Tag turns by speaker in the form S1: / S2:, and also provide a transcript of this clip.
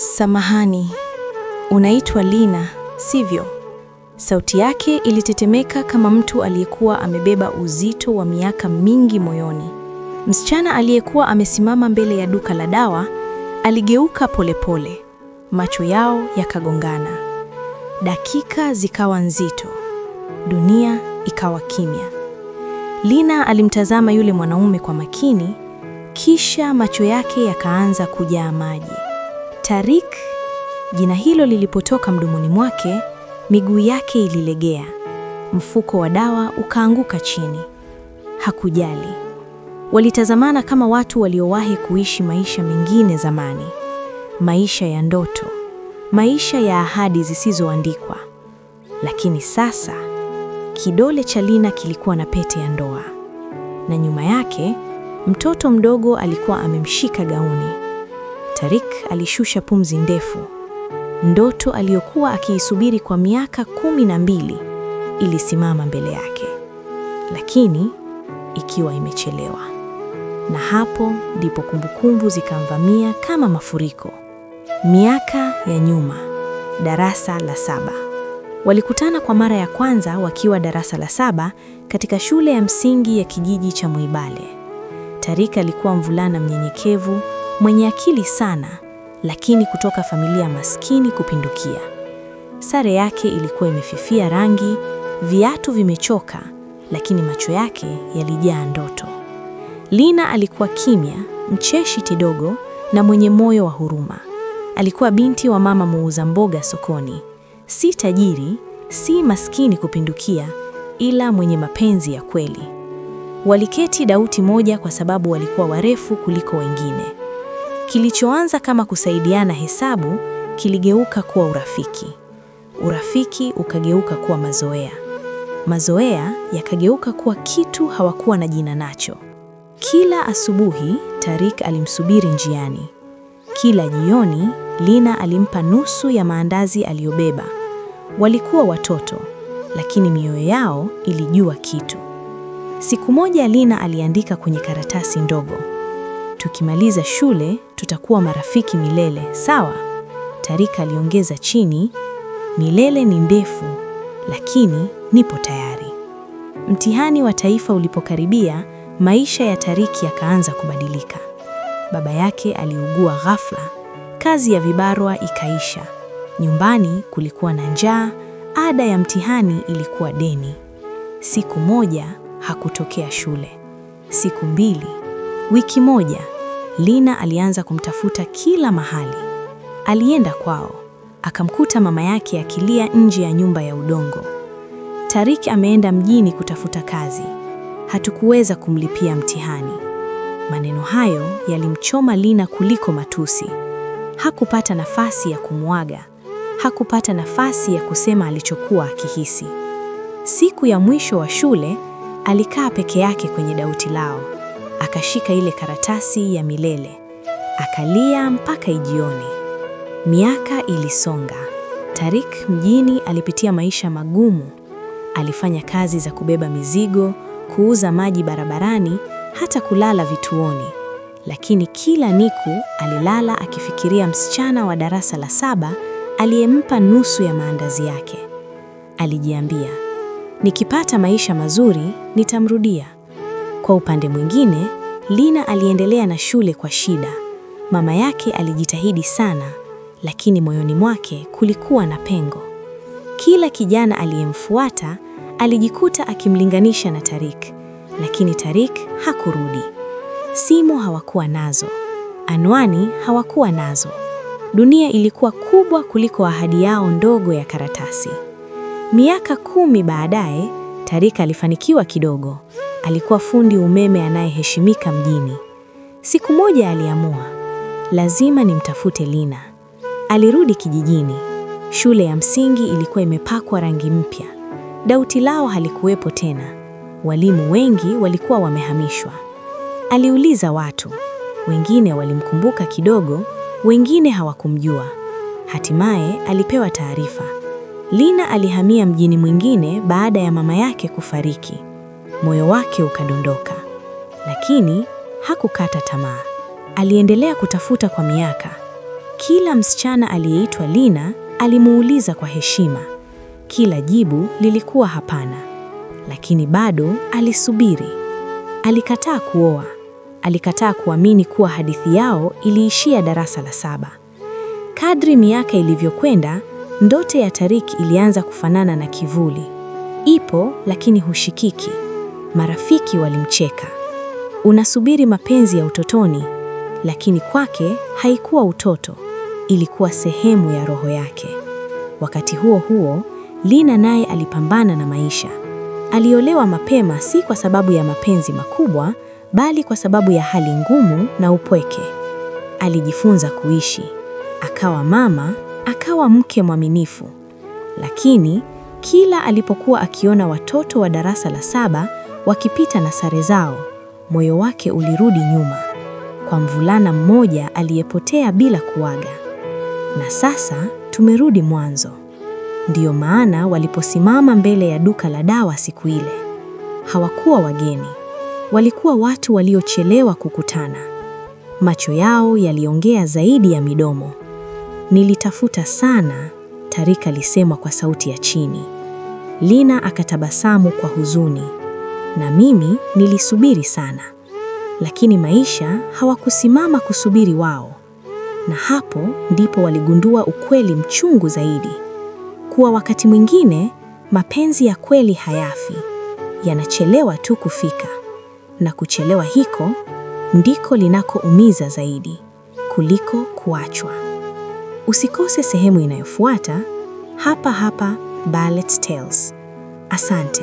S1: Samahani, unaitwa Lina, sivyo? Sauti yake ilitetemeka kama mtu aliyekuwa amebeba uzito wa miaka mingi moyoni. Msichana aliyekuwa amesimama mbele ya duka la dawa aligeuka polepole. Macho yao yakagongana. Dakika zikawa nzito. Dunia ikawa kimya. Lina alimtazama yule mwanaume kwa makini, kisha macho yake yakaanza kujaa maji. Tariq, jina hilo lilipotoka mdomoni mwake, miguu yake ililegea. Mfuko wa dawa ukaanguka chini. Hakujali. Walitazamana kama watu waliowahi kuishi maisha mengine zamani. Maisha ya ndoto, maisha ya ahadi zisizoandikwa. Lakini sasa, kidole cha Lina kilikuwa na pete ya ndoa. Na nyuma yake, mtoto mdogo alikuwa amemshika gauni. Tariq alishusha pumzi ndefu. Ndoto aliyokuwa akiisubiri kwa miaka 12 ilisimama mbele yake, lakini ikiwa imechelewa. Na hapo ndipo kumbukumbu zikamvamia kama mafuriko. Miaka ya nyuma, darasa la 7. Walikutana kwa mara ya kwanza wakiwa darasa la 7 katika shule ya msingi ya kijiji cha Mwibale. Tariq alikuwa mvulana mnyenyekevu, mwenye akili sana, lakini kutoka familia maskini kupindukia. Sare yake ilikuwa imefifia rangi, viatu vimechoka, lakini macho yake yalijaa ndoto. Lina alikuwa kimya, mcheshi kidogo na mwenye moyo wa huruma. Alikuwa binti wa mama muuza mboga sokoni. Si tajiri, si maskini kupindukia, ila mwenye mapenzi ya kweli. Waliketi dawati moja kwa sababu walikuwa warefu kuliko wengine. Kilichoanza kama kusaidiana hesabu kiligeuka kuwa urafiki. Urafiki ukageuka kuwa mazoea. Mazoea yakageuka kuwa kitu hawakuwa na jina nacho. Kila asubuhi Tariq alimsubiri njiani. Kila jioni Lina alimpa nusu ya maandazi aliyobeba. Walikuwa watoto, lakini mioyo yao ilijua kitu. Siku moja Lina aliandika kwenye karatasi ndogo, tukimaliza shule tutakuwa marafiki milele, sawa? Tariq aliongeza chini, milele ni ndefu, lakini nipo tayari. Mtihani wa taifa ulipokaribia, maisha ya Tariq yakaanza kubadilika. Baba yake aliugua ghafla, kazi ya vibarua ikaisha. Nyumbani kulikuwa na njaa, ada ya mtihani ilikuwa deni. Siku moja hakutokea shule. Siku 2, wiki moja, Lina alianza kumtafuta kila mahali. Alienda kwao, akamkuta mama yake akilia nje ya nyumba ya udongo. Tariq ameenda mjini kutafuta kazi. Hatukuweza kumlipia mtihani. Maneno hayo yalimchoma Lina kuliko matusi. Hakupata nafasi ya kumwaga. Hakupata nafasi ya kusema alichokuwa akihisi. Siku ya mwisho wa shule, alikaa peke yake kwenye dawati lao. Akashika ile karatasi ya milele. Akalia mpaka ijioni. Miaka ilisonga. Tariq mjini alipitia maisha magumu. Alifanya kazi za kubeba mizigo, kuuza maji barabarani, hata kulala vituoni. Lakini kila niku alilala akifikiria msichana wa darasa la 7 aliyempa nusu ya maandazi yake. Alijiambia, nikipata maisha mazuri nitamrudia. Kwa upande mwingine, Lina aliendelea na shule kwa shida. Mama yake alijitahidi sana, lakini moyoni mwake kulikuwa na pengo. Kila kijana aliyemfuata alijikuta akimlinganisha na Tariq, lakini Tariq hakurudi. Simu hawakuwa nazo, anwani hawakuwa nazo. Dunia ilikuwa kubwa kuliko ahadi yao ndogo ya karatasi. Miaka 10 baadaye, Tariq alifanikiwa kidogo. Alikuwa fundi umeme anayeheshimika mjini. Siku moja aliamua, lazima nimtafute Lina. Alirudi kijijini. Shule ya msingi ilikuwa imepakwa rangi mpya. Dawati lao halikuwepo tena. Walimu wengi walikuwa wamehamishwa. Aliuliza watu. Wengine walimkumbuka kidogo, wengine hawakumjua. Hatimaye alipewa taarifa. Lina alihamia mjini mwingine baada ya mama yake kufariki. Moyo wake ukadondoka. Lakini hakukata tamaa. Aliendelea kutafuta kwa miaka. Kila msichana aliyeitwa Lina alimuuliza kwa heshima. Kila jibu lilikuwa hapana, lakini bado alisubiri. Alikataa kuoa. Alikataa kuamini kuwa hadithi yao iliishia darasa la 7. Kadri miaka ilivyokwenda, ndoto ya Tariq ilianza kufanana na kivuli. Ipo lakini hushikiki. Marafiki walimcheka. Unasubiri mapenzi ya utotoni, lakini kwake haikuwa utoto, ilikuwa sehemu ya roho yake. Wakati huo huo, Lina naye alipambana na maisha. Aliolewa mapema, si kwa sababu ya mapenzi makubwa, bali kwa sababu ya hali ngumu na upweke. Alijifunza kuishi, akawa mama, akawa mke mwaminifu. Lakini kila alipokuwa akiona watoto wa darasa la 7 wakipita na sare zao, moyo wake ulirudi nyuma, kwa mvulana mmoja aliyepotea bila kuaga. Na sasa tumerudi mwanzo. Ndiyo maana waliposimama mbele ya duka la dawa siku ile, hawakuwa wageni. Walikuwa watu waliochelewa kukutana. Macho yao yaliongea zaidi ya midomo. Nilitafuta sana, Tariq alisema kwa sauti ya chini. Lina akatabasamu kwa huzuni. Na mimi nilisubiri sana. Lakini maisha hawakusimama kusubiri wao. Na hapo ndipo waligundua ukweli mchungu zaidi. Kuwa wakati mwingine, mapenzi ya kweli hayafi. Yanachelewa tu kufika. Na kuchelewa hiko, ndiko linakoumiza zaidi, kuliko kuachwa. Usikose sehemu inayofuata, hapa hapa Ballet Tales. Asante.